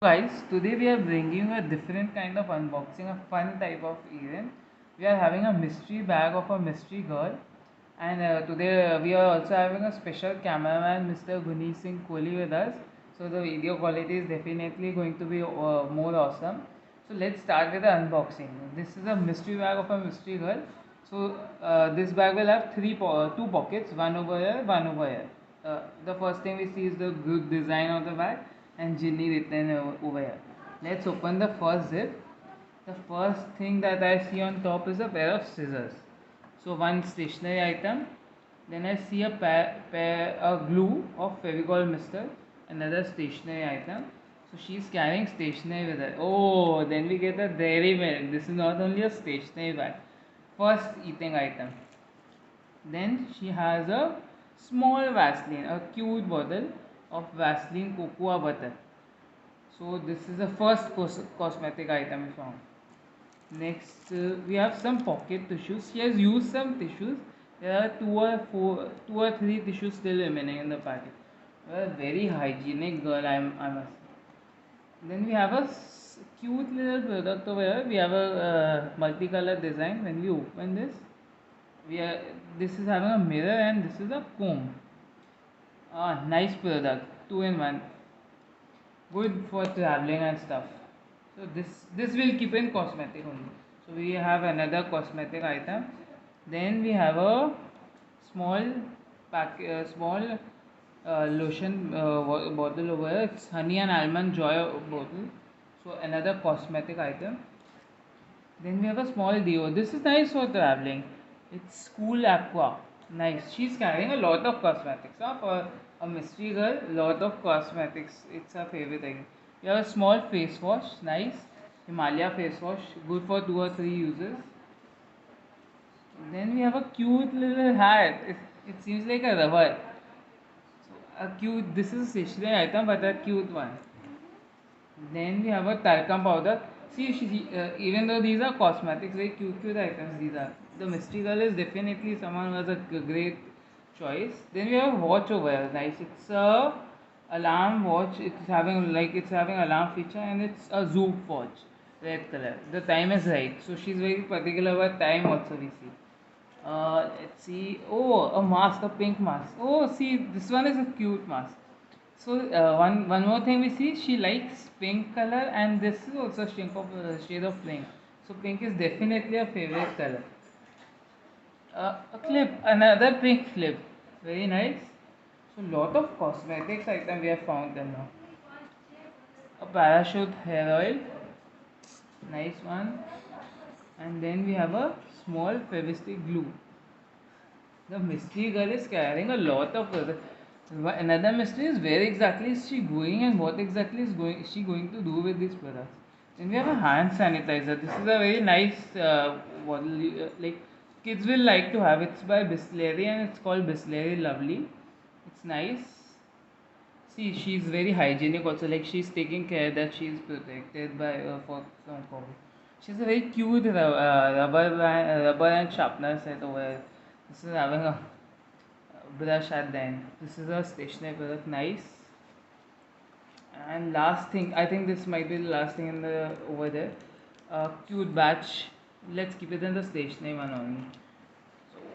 Guys, today we are bringing a different kind of unboxing, a fun type of event. We are having a mystery bag of a mystery girl, and today we are also having a special cameraman, Mr. Guni Singh Kohli, with us. So the video quality is definitely going to be more awesome. So let's start with the unboxing. This is a mystery bag of a mystery girl. So this bag will have two pockets, one over here, one over here. The first thing we see is the good design of the bag and Ginny written over here. Let's open the first zip. The first thing that I see on top is a pair of scissors. So one stationery item. Then I see a pair of glue of Fevicol Mister. Another stationery item. So she's carrying stationery with her. Oh, then we get a dairy milk. This is not only a stationery bag. First eating item. Then she has a small Vaseline, a cute bottle of Vaseline cocoa butter. So this is the first cosmetic item we found. Next, we have some pocket tissues. She has used some tissues. There are two or three tissues still remaining in the packet. A very hygienic girl, I must say. Then we have a cute little product over here. We have a multicolored design. When we open this, we are this is having a mirror and this is a comb. Nice product, two in one, good for traveling and stuff. So this will keep in cosmetic only. So we have another cosmetic item. Then we have a small small lotion bottle over here. It's honey and almond joy bottle. So another cosmetic item. Then we have a small deo. This is nice for traveling. It's Cool Aqua. Nice. She's carrying a lot of cosmetics. Huh? For a mystery girl, lot of cosmetics. It's her favorite thing. We have a small face wash. Nice. Himalaya face wash. Good for 2 or 3 uses. Then we have a cute little hat. It seems like a rubber. So a cute. This is a stationery item, but a cute one. Then we have a talcum powder. Even though these are cosmetics, very cute items these are. The mystery girl is definitely someone who has a great choice. Then we have a watch over here. Nice. It's a alarm watch. It's having alarm feature and it's a Zoom watch, red color. The time is right. So she's very particular about time also we see. Let's see. Oh, a mask, a pink mask. Oh, see, this one is a cute mask. So one more thing we see, she likes pink color, and this is also a shade of pink. So pink is definitely a favorite color. A clip, another pink clip, very nice. So lot of cosmetics item we have found them now. A parachute hair oil, nice one, and then we have a small Fevistick glue. The mystery girl is carrying a lot of another mystery is where exactly is she going and what exactly is she going to do with these products. Then we have a hand sanitizer. This is a very nice bottle. Like kids will like to have. It's by Bisleri and it's called Bisleri Lovely. It's nice. See, she's very hygienic also. Like she's taking care that she's protected by from COVID. She's a very cute rubber and sharpener set over here. This is having a brush at the end. This is a stationery product, nice. And last thing, I think this might be the last thing in the over there. Cute batch. Let's keep it in the stationery one only.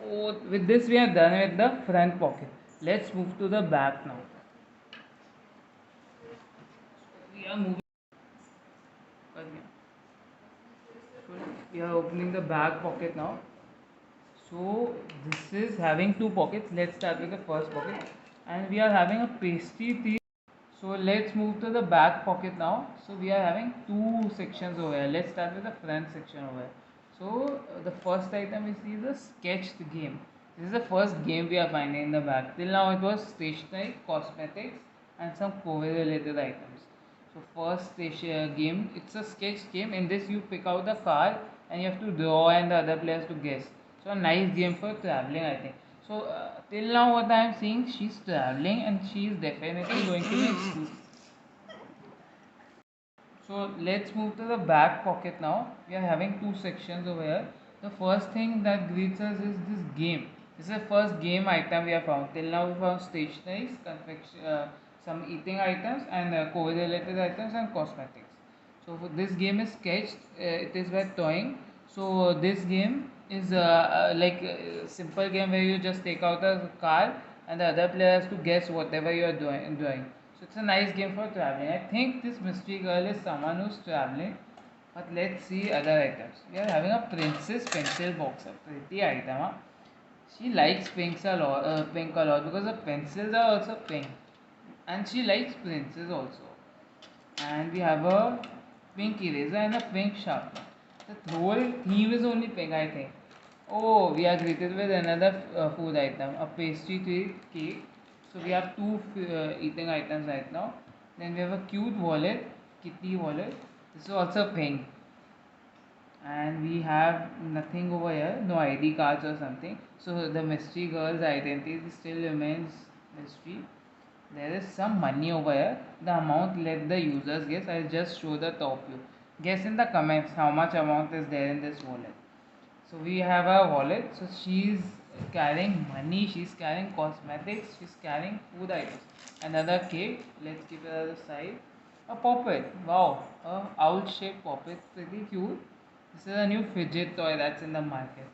So with this we are done with the front pocket. Let's move to the back now. We are moving. We are opening the back pocket now. So this is having two pockets. Let's start with the first pocket, and we are having a pastry tea. So let's move to the back pocket now. So we are having two sections over here. Let's start with the front section over here. So the first item we see is the sketched game. This is the first game we are finding in the back. Till now it was stationery, cosmetics, and some COVID related items. So first game, it's a sketch game. In this you pick out the card and you have to draw and the other players to guess. So a nice game for traveling, I think. So till now what I am seeing, she's traveling and she is definitely going to be. So let's move to the back pocket now. We are having two sections over here. The first thing that greets us is this game. This is the first game item we have found. Till now we found stationaries, confection, some eating items, and COVID related items and cosmetics. So for this game is sketched. It is by toying. So this game is like a simple game where you just take out a card and the other player has to guess whatever you are doing. So it's a nice game for traveling. I think this mystery girl is someone who's traveling. But let's see other items. We are having a princess pencil box, a pretty item. Huh? She likes pink a lot because the pencils are also pink, and she likes princess also. And we have a pink eraser and a pink sharpener. The whole theme is only pink, I think. Oh, we are greeted with another food item, a pastry cake. So we have two eating items right now. Then we have a cute wallet, kitty wallet. This is also pink. And we have nothing over here, no ID cards or something. So the mystery girl's identity still remains mystery. There is some money over here. The amount let the users guess. I'll just show the top view. Guess in the comments how much amount is there in this wallet. So we have a wallet. So she's carrying money. She's carrying cosmetics. She's carrying food items. Another cake. Let's keep it at the side. A puppet. Wow. A owl-shaped puppet. Pretty cute. This is a new fidget toy that's in the market.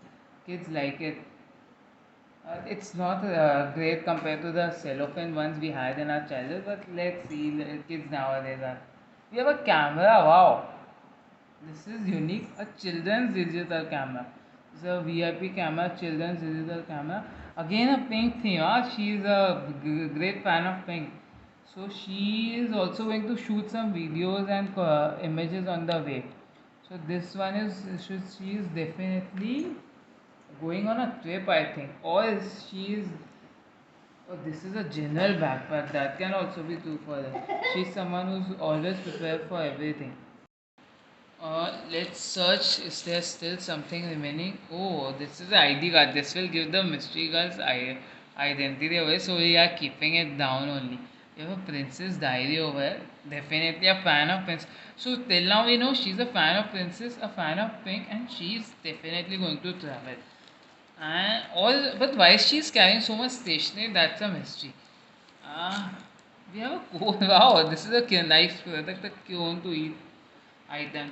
Kids like it. It's not great compared to the cellophane ones we had in our childhood, but let's see, kids nowadays are. We have a camera, wow! This is unique, a children's digital camera. This is a VIP camera, children's digital camera. Again, a pink theme. She is a great fan of pink. So, she is also going to shoot some videos and images on the way. So, this one is, she is definitely going on a trip, I think, or is she is. Oh, this is a general backpack. That can also be true for her. She's someone who's always prepared for everything. Let's search. Is there still something remaining? Oh, this is the ID card. This will give the mystery girl's identity away. So we are keeping it down only. We have a princess diary over here. Definitely a fan of Prince. So till now we know she's a fan of Princess, a fan of Pink, and she's definitely going to travel. And all, but why she's carrying so much stationery? That's a mystery. Uh, we have a cone. Wow, this is a nice product, a cone to eat item.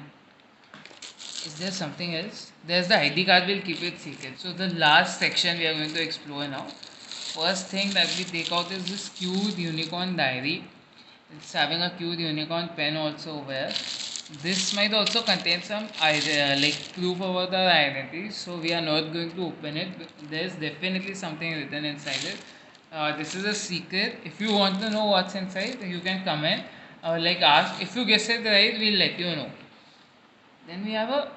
Is there something else? There's the ID card, we'll keep it secret. So, the last section we are going to explore now. First thing that we take out is this cute unicorn diary. It's having a cute unicorn pen also over here. This might also contain some like proof about our identity, so we are not going to open it. There's definitely something written inside it. This is a secret. If you want to know what's inside, you can comment or like ask. If you guess it right, we'll let you know. Then we have a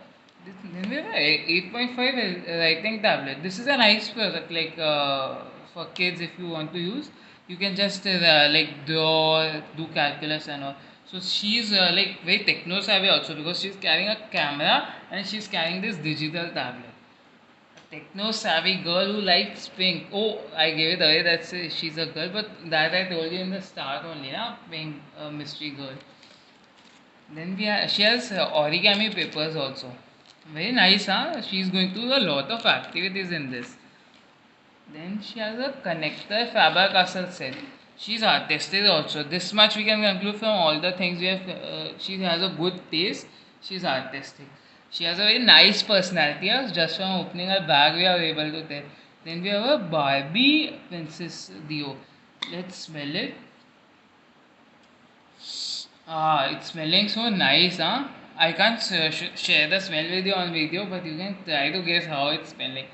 8.5 writing tablet. This is a nice product, like for kids if you want to use. You can just like draw, do calculus and all. So she's like very techno savvy also because she's carrying a camera and she's carrying this digital tablet. A techno savvy girl who likes pink. Oh, I gave it away. That's she's a girl, but that I told you in the start only, na pink mystery girl. Then she has origami papers also. Very nice, huh? She's going to do a lot of activities in this. Then she has a connector Faber Castell set. She's artistic also. This much we can conclude from all the things we have. She has a good taste. She's artistic. She has a very nice personality. Just from opening her bag, we are able to tell. Then we have a Barbie Princess Dio. Let's smell it. It's smelling so nice, huh? I can't share the smell with you on video, but you can try to guess how it's smelling.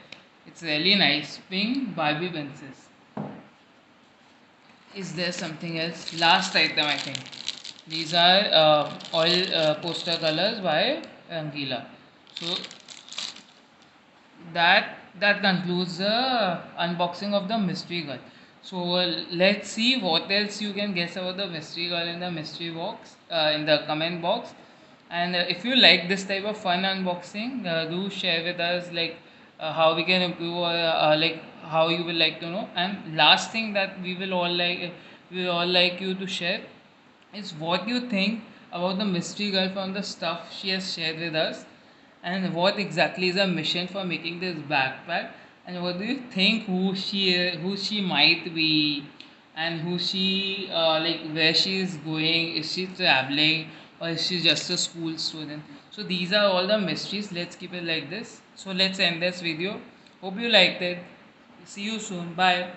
It's really nice. Pink Barbie pencils. Is there something else? Last item, I think. These are oil poster colors by Rangila. So that concludes the unboxing of the mystery girl. So let's see what else you can guess about the mystery girl in the mystery box in the comment box. And if you like this type of fun unboxing, do share with us like how we can improve or like how you will like to know. And last thing that we will all like you to share is what you think about the mystery girl from the stuff she has shared with us, and what exactly is her mission for making this backpack, and what do you think who she might be, and who she like where she is going, is she traveling or is she just a school student. So these are all the mysteries. Let's keep it like this. So let's end this video. Hope you liked it. See you soon. Bye.